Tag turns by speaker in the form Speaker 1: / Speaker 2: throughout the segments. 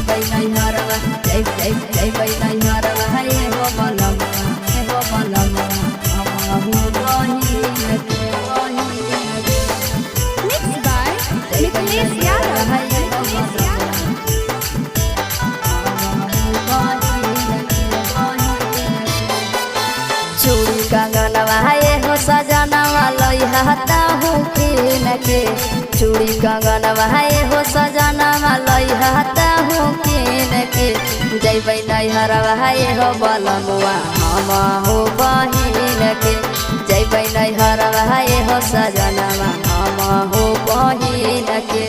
Speaker 1: जैबै नैहरवा जैबै नैहरवा ये हो बलमवा हमहु बहिन के
Speaker 2: Mixed by Nicholas Yadav.
Speaker 1: चूड़ी कंगनवा ये हो सजनवा लइहाता हूँ किन के चूड़ी कंगनवा ये हो सजनवा लइहाता हूँ किन के जैबै नैहरवा ये हो बलमवा हमहु बहिन के जैबै नैहरवा ये हो सजनवा हमहु बहिन के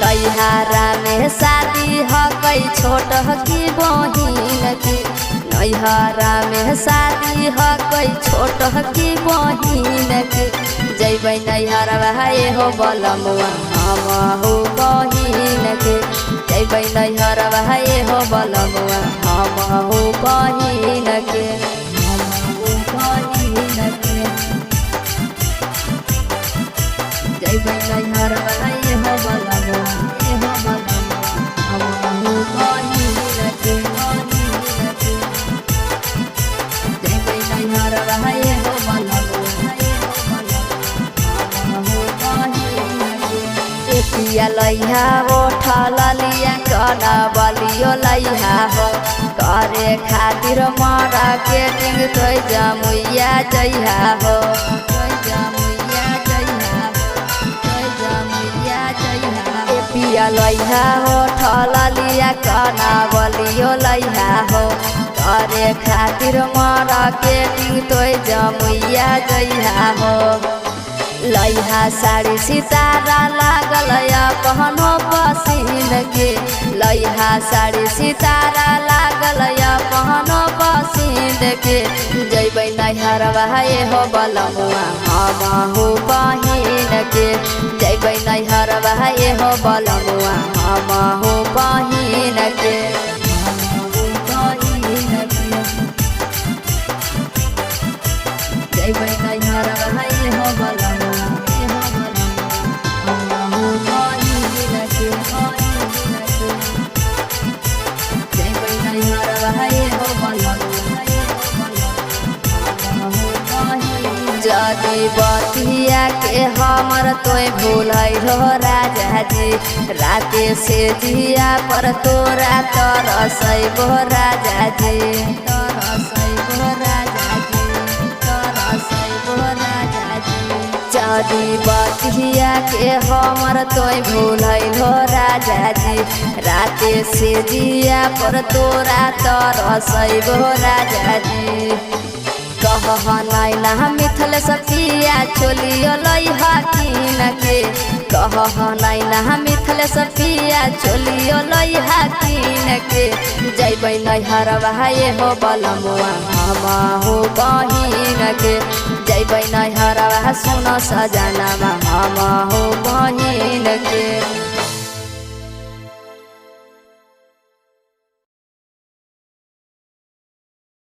Speaker 1: नैहरा में शादी हकै छोट की बहिन के नैहरा में शादी हकै छोट की बहिन के जैबै नैहरवा ये हो बलमवा हमहु बहिन के जैबै नैहरवा ये हो बलमवा हमहु बहिन के जैबै नैहरवा ये हो बलमवा हमहु बहिन के जैबै नैहरवा ये हो बलमवा हमहु बहिन के पिया लइहा उठल लिया कना बलियो लइहा हो करे खातिर मार्केटिंग तोय जमुइया जइहा हो पिया लइहा उठल लिया कना बलियो लइहा हो करे खातिर मार्केटिंग तोय जमुइया जइहा हो लइहा साड़ी सितारा लागल कहनो पसीन के लइहा साड़ी सितारा लागल कहनो पसीन के जैबै नैहरवा ये हो बलमवा हमहु बहिन के जैबै नैहरवा ये हो बलमवा हमहु बहिन के जैबै नैहरवा ये हो बलमवा जदी बतिया के हमर तोय भूलै हो राजा जी राते से जिया पर तोरा तरसैबो राजा जी तरसैबो राजा जी तरसैबो राजा जी जदी बतिया के हमर तोय भूलै हो राजा जी राते से जिया पर तोरा तरसैबो राजा जी कह नैना मिथल सपिया चोलियो लइहा किन के कह नैना मिथल सपिया चोलियो लइहा किन के जैबै नैहरवा ये हो बलमवा हमहु बहिन के जैबै नैहरवा सुन सजनवा हमहु बहिन के।